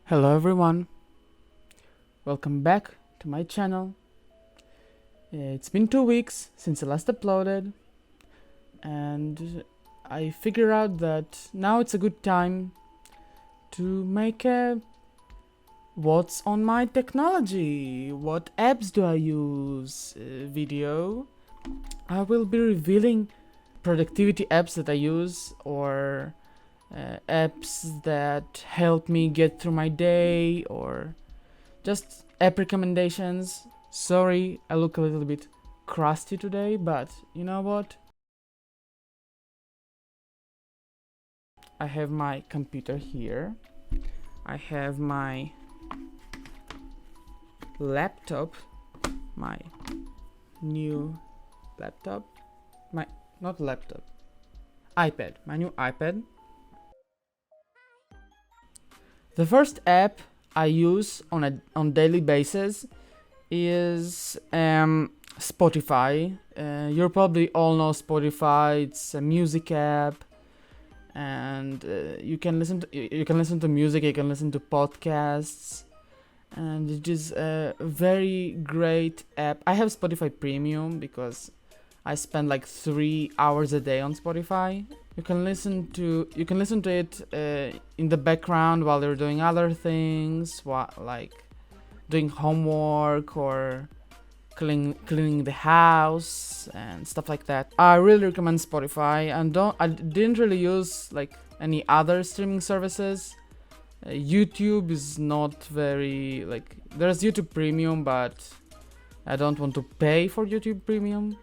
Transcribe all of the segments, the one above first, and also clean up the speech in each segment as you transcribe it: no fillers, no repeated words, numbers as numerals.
Hello everyone, welcome back to my channel. It's been 2 weeks since I last uploaded, and I figured out that now it's a good time to make a what's on my technology, what apps do I use video. I will be revealing productivity apps that I use, or apps that help me get through my day, or just app recommendations. Sorry, I look a little bit crusty today, but you know what? I have my computer here. I have my laptop, my new laptop, my not laptop, iPad, my new iPad. The first app I use on daily basis is Spotify. You probably all know Spotify. It's a music app, and you can listen to music. You can listen to podcasts, and it is a very great app. I have Spotify Premium because I spend like 3 hours a day on Spotify. You can listen to it in the background while you're doing other things, like doing homework or cleaning the house and stuff like that. I really recommend Spotify, and I didn't really use like any other streaming services. YouTube is not very like, there's YouTube Premium, but I don't want to pay for YouTube Premium.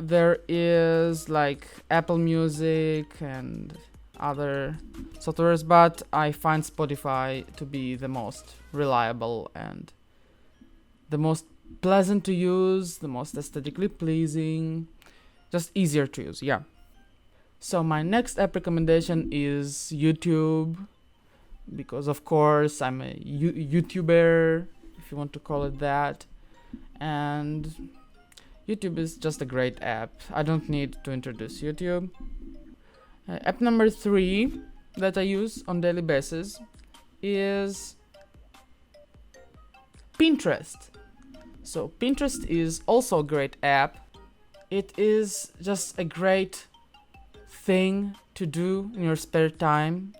There is like Apple Music and other softwares, but I find Spotify to be the most reliable and the most pleasant to use, the most aesthetically pleasing, just easier to use. Yeah. So my next app recommendation is YouTube, because of course I'm a YouTuber, if you want to call it that, and YouTube is just a great app. I don't need to introduce YouTube. App number 3 that I use on daily basis is Pinterest. So Pinterest is also a great app. It is just a great thing to do in your spare time.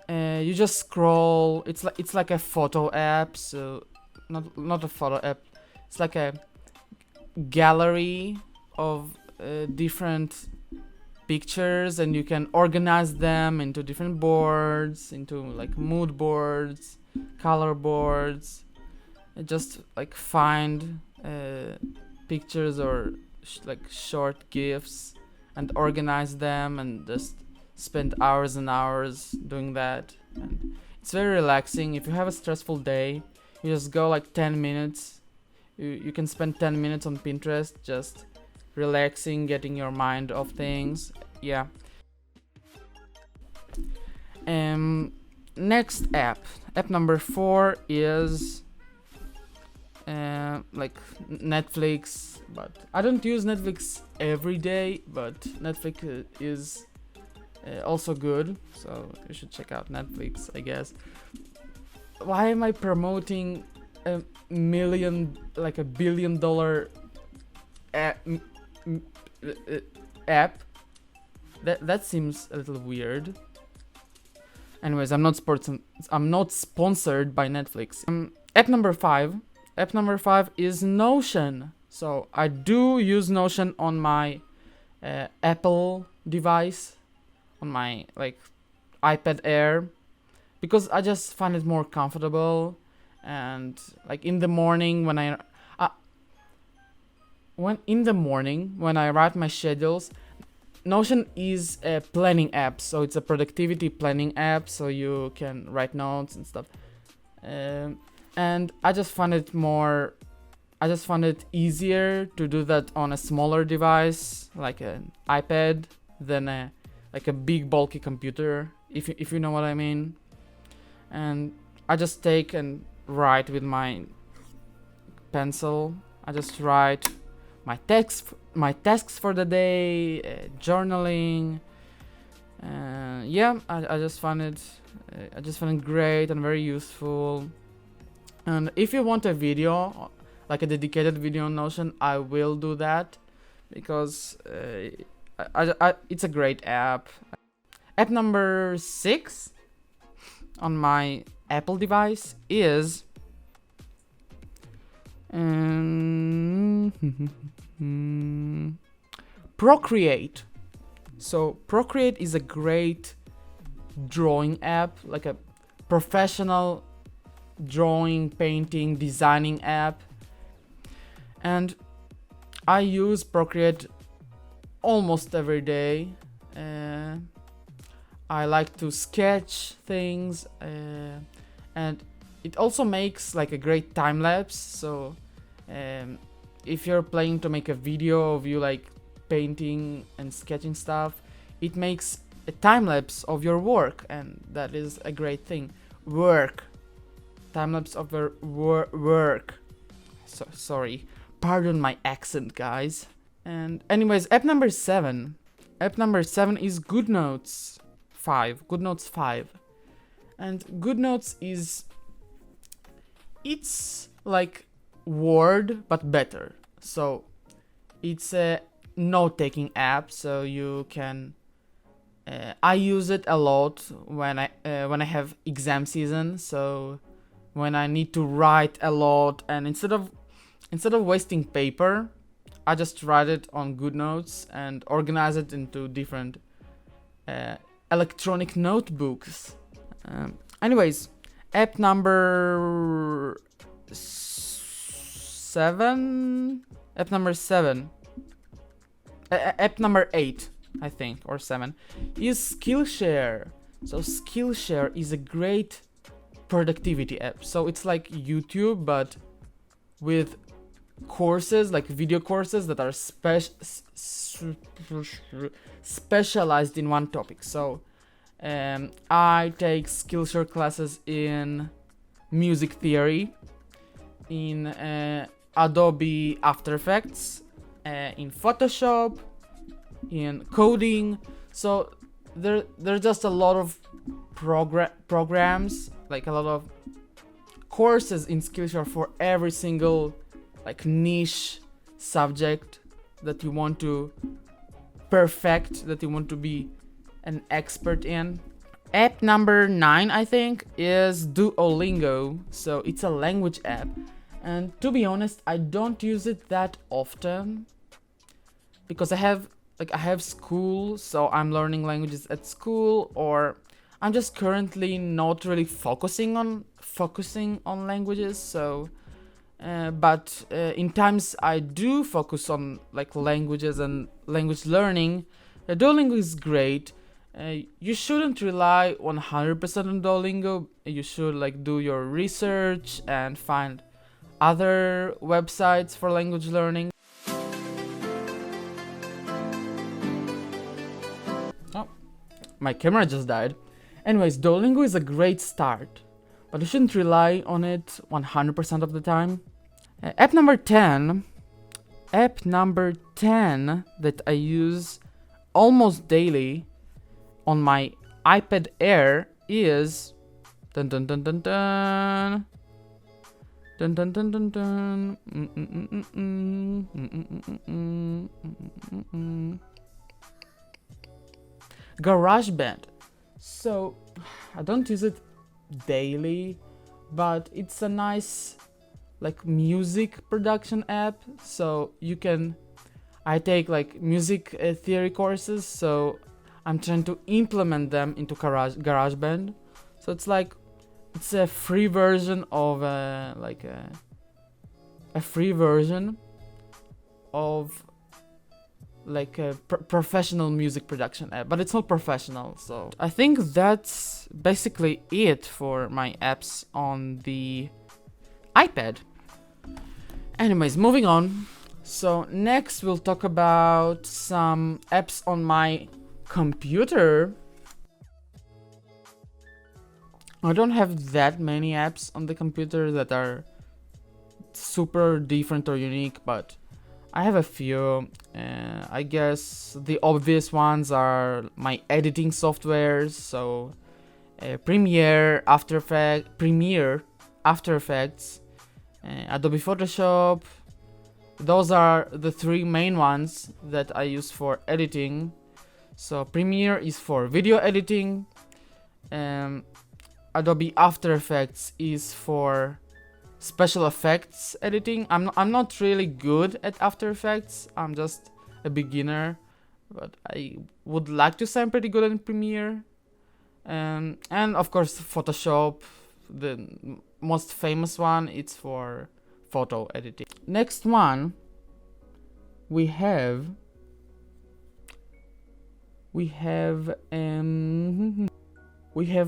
You just scroll. It's like a photo app. So not a photo app. It's like a gallery of different pictures, and you can organize them into different boards, into like mood boards, color boards, and just like find pictures or like short gifs and organize them, and just spend hours and hours doing that. And it's very relaxing. If you have a stressful day, you just go like 10 minutes. You can spend 10 minutes on Pinterest just relaxing, getting your mind off things. Yeah. Next app number 4 is like Netflix, but I don't use Netflix every day, but Netflix is also good, so you should check out Netflix, I guess. Why am I promoting a billion dollar app? That seems a little weird. Anyways, I'm not sponsored by Netflix. App number 5 is Notion. So I do use Notion on my Apple device, on my like iPad Air, because I just find it more comfortable. And like in the morning when I write my schedules, Notion is a planning app, so it's a productivity planning app, so you can write notes and stuff. And I just find it easier to do that on a smaller device like an iPad than a big bulky computer, if you know what I mean. And I just take and write with my pencil. I just write my tasks for the day, journaling. Yeah, I just find it I just find it great and very useful. And if you want a video, like a dedicated video on Notion, I will do that, because it's a great app. App number 6 on my Apple device is Procreate. So Procreate is a great drawing app, like a professional drawing, painting, designing app. And I use Procreate almost every day. I like to sketch things, and it also makes like a great time lapse. So if you're planning to make a video of you like painting and sketching stuff, it makes a time lapse of your work, and that is a great thing. Time lapse of your work. So sorry, pardon my accent, guys. And anyways, app number 7. App number 7 is GoodNotes 5. GoodNotes 5. And GoodNotes it's like Word but better. So it's a note-taking app, so you can I use it a lot when I have exam season, so when I need to write a lot, and instead of wasting paper, I just write it on GoodNotes and organize it into different electronic notebooks. Anyways, app number 7. App number 7. App number 8, I think, or 7, is Skillshare. So Skillshare is a great productivity app. So it's like YouTube, but with courses, like video courses that are specialized in one topic. So I take Skillshare classes in music theory, in Adobe After Effects, in Photoshop, in coding. So there's just a lot of programs, like a lot of courses in Skillshare for every single like niche subject that you want to perfect, that you want to be an expert in. App number 9, I think, is Duolingo. So it's a language app, and to be honest, I don't use it that often because I have school, so I'm learning languages at school, or I'm just currently not really focusing on languages. So but in times I do focus on like languages and language learning, Duolingo is great. You shouldn't rely 100% on Duolingo. You should like do your research and find other websites for language learning. Oh, my camera just died. Anyways, Duolingo is a great start, but you shouldn't rely on it 100% of the time. App number 10 that I use almost daily on my iPad Air is dun dun dun dun dun dun dun dun dun dun GarageBand. So I don't use it daily, but it's a nice like music production app. So I take like music theory courses, so I'm trying to implement them into GarageBand. So it's a free version of a free version of like a professional music production app, but it's not professional. So I think that's basically it for my apps on the iPad. Anyways, moving on. So next we'll talk about some apps on my computer. I don't have that many apps on the computer that are super different or unique, but I have a few. I guess the obvious ones are my editing softwares. So Premiere, After Effects, Adobe Photoshop. Those are the three main ones that I use for editing. So Premiere is for video editing, Adobe After Effects is for special effects editing. I'm not really good at After Effects. I'm just a beginner, but I would like to say I'm pretty good at Premiere. And of course Photoshop, the most famous one, it's for photo editing. Next one, we have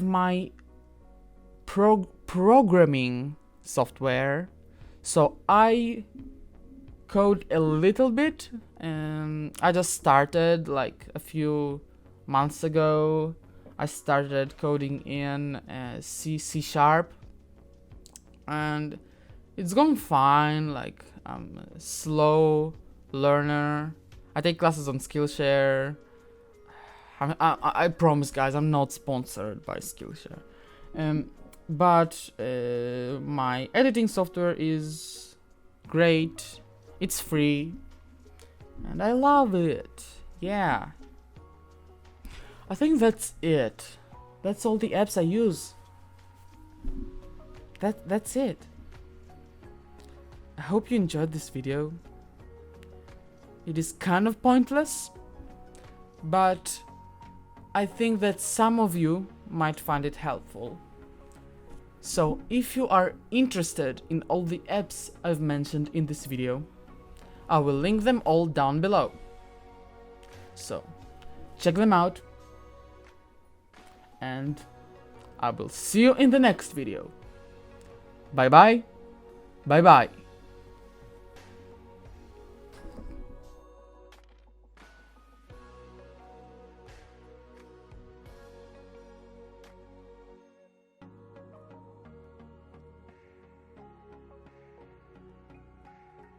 my programming software. So I code a little bit, and I just started like a few months ago. I started coding in C Sharp, and it's going fine. Like, I'm a slow learner. I take classes on Skillshare. I promise, guys, I'm not sponsored by Skillshare. But my editing software is great. It's free, and I love it. Yeah. I think that's it. That's all the apps I use. That's it. I hope you enjoyed this video. It is kind of pointless, but I think that some of you might find it helpful. So if you are interested in all the apps I've mentioned in this video, I will link them all down below. So check them out, and I will see you in the next video. Bye bye. Bye bye.